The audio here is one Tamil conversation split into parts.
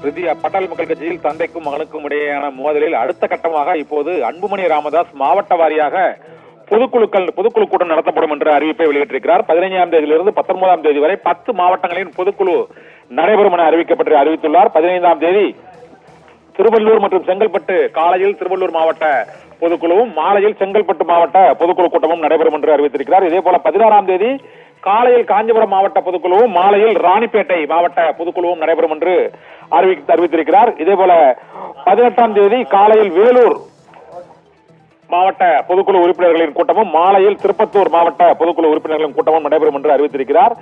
பாட்டாளி மக்கள் கட்சியில் தந்தைக்கும் மகனுக்கும் இடையேயான மோதலில் அடுத்த கட்டமாக இப்போது அன்புமணி ராமதாஸ் மாவட்ட வாரியாக பொதுக்குழு கூட்டம் நடத்தப்படும் என்ற அறிவிப்பை வெளியிட்டிருக்கிறார். 15ஆம் தேதியிலிருந்து 19ஆம் தேதி வரை 10 மாவட்டங்களின் பொதுக்குழு நடைபெறும் என அறிவித்துள்ளார். 15ஆம் தேதி திருவள்ளூர் மற்றும் செங்கல்பட்டு காலையில் திருவள்ளூர் மாவட்ட பொதுக்குழுவும் மாலையில் செங்கல்பட்டு மாவட்ட பொதுக்குழு கூட்டமும் நடைபெறும் என்று அறிவித்திருக்கிறார். இதே போல 16ஆம் தேதி காலையில் காஞ்சிபுரம் மாவட்ட பொதுக்குழுவும் மாலையில் ராணிப்பேட்டை மாவட்ட பொதுக்குழுவும் நடைபெறும் என்று அறிவித்திருக்கிறார். இதே போல 18ஆம் தேதி காலையில் வேலூர் மாவட்ட பொதுக்குழு உறுப்பினர்களின் கூட்டமும் மாலையில் திருப்பத்தூர் மாவட்ட பொதுக்குழு உறுப்பினர்களின் கூட்டமும் நடைபெறும் என்று அறிவித்திருக்கிறார்.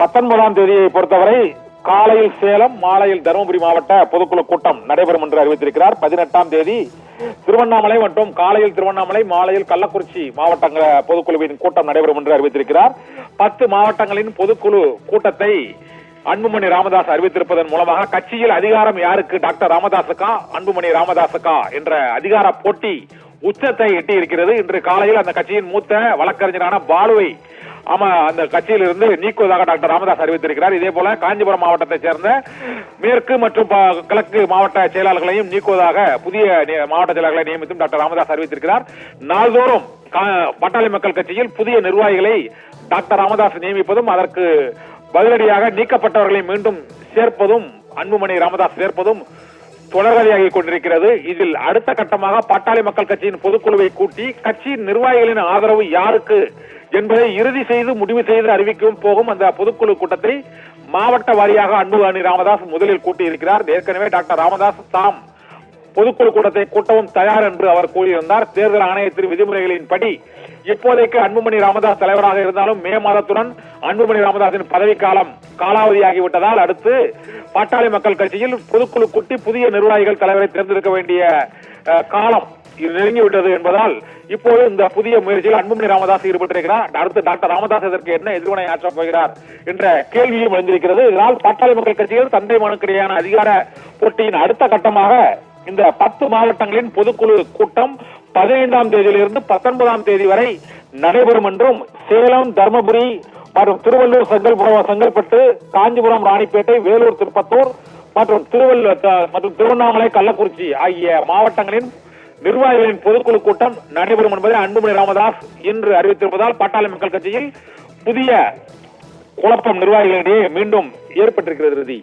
19ஆம் தேதியை பொறுத்தவரை காலையில் சேலம் மாலையில் தருமபுரி மாவட்ட பொதுக்குழு கூட்டம் நடைபெறும் என்று அறிவித்திருக்கிறார். 18ஆம் தேதி திருவண்ணாமலை மற்றும் காலையில் திருவண்ணாமலை மாலையில் கள்ளக்குறிச்சி மாவட்ட பொதுக்குழுவின் கூட்டம் நடைபெறும் என்று அறிவித்திருக்கிறார். 10 மாவட்டங்களின் பொதுக்குழு கூட்டத்தை அன்புமணி ராமதாஸ் அறிவித்திருப்பதன் மூலமாக கட்சியில் அதிகாரம் யாருக்கு, டாக்டர் ராமதாசுக்கா அன்புமணி ராமதாசுக்கா என்ற அதிகார போட்டி உச்சத்தை எட்டி இருக்கிறது. இன்று காலையில் அந்த கட்சியின் மூத்த வழக்கறிஞரான பாலுவை அந்த கட்சியிலிருந்து நீக்குவதாக டாக்டர் ராமதாஸ் அறிவித்திருக்கிறார். இதே போல காஞ்சிபுரம் மாவட்டத்தைச் சேர்ந்த மேற்கு மற்றும் கிழக்கு மாவட்ட செயலாளர்களையும் நீக்குவதாக புதிய மாவட்ட செயலாளர்களை நியமித்தும் டாக்டர் ராமதாஸ் அறிவித்திருக்கிறார். நாள்தோறும் பாட்டாளி மக்கள் கட்சியில் புதிய நிர்வாகிகளை டாக்டர் ராமதாஸ் நியமிப்பதும் அதற்கு பதிலடியாக நீக்கப்பட்டவர்களை மீண்டும் சேர்ப்பதும் அன்புமணி ராமதாஸ் சேர்ப்பதும் தொடர்கதையாகி கொண்டிருக்கிறது. இதில் அடுத்த கட்டமாக பாட்டாளி மக்கள் கட்சியின் பொதுக்குழுவை கூட்டி கட்சியின் நிர்வாகிகளின் ஆதரவு யாருக்கு என்பதை இறுதி செய்து முடிவு செய்து அறிவிக்கவும் போகும் அந்த பொதுக்குழு கூட்டத்தை மாவட்ட வாரியாக அன்புமணி ராமதாஸ் முதலில் கூட்டியிருக்கிறார். ஏற்கனவே டாக்டர் ராமதாஸ் தாம் பொதுக்குழு கூட்டத்தை கூட்டவும் தயார் என்று அவர் கூறியிருந்தார். தேர்தல் ஆணையத்தின் விதிமுறைகளின்படி இப்போதைக்கு அன்புமணி ராமதாஸ் தலைவராக இருந்தாலும் மே மாதத்துடன் அன்புமணி ராமதாஸின் பதவிக்காலம் காலாவதியாகிவிட்டதால் அடுத்து பாட்டாளி மக்கள் கட்சியில் பொதுக்குழு கூட்டி புதிய நிர்வாகிகள் தலைவரை தேர்ந்தெடுக்க வேண்டிய காலம் நெருங்கிவிட்டது என்பதால் இப்போது இந்த புதிய முயற்சியில் அன்புமணி ராமதாஸ் ஈடுபட்டிருக்கிறார். அடுத்து டாக்டர் ராமதாஸ் இதற்கு என்ன எதிர்வினை ஆற்றப் போகிறார் என்ற கேள்வியும் எழுந்திருக்கிறது. இதனால் பாட்டாளி மக்கள் கட்சியில் தந்தை மகனுக்கு இடையேயான அதிகார போட்டியின் அடுத்த கட்டமாக இந்த 10 மாவட்டங்களின் பொதுக்குழு கூட்டம் 15ஆம் தேதியிலிருந்து 19ஆம் தேதி வரை நடைபெறும் என்றும் சேலம், தருமபுரி மற்றும் திருவள்ளூர், செங்கல்பட்டு, காஞ்சிபுரம், ராணிப்பேட்டை, வேலூர், திருப்பத்தூர் மற்றும் திருவண்ணாமலை, கள்ளக்குறிச்சி ஆகிய மாவட்டங்களின் நிர்வாகிகளின் பொதுக்குழு கூட்டம் நடைபெறும் என்பதை அன்புமணி ராமதாஸ் இன்று அறிவித்திருப்பதால் பாட்டாளி மக்கள் கட்சியில் புதிய குழப்பம் நிர்வாகிகளிடையே மீண்டும் ஏற்பட்டிருக்கிறது.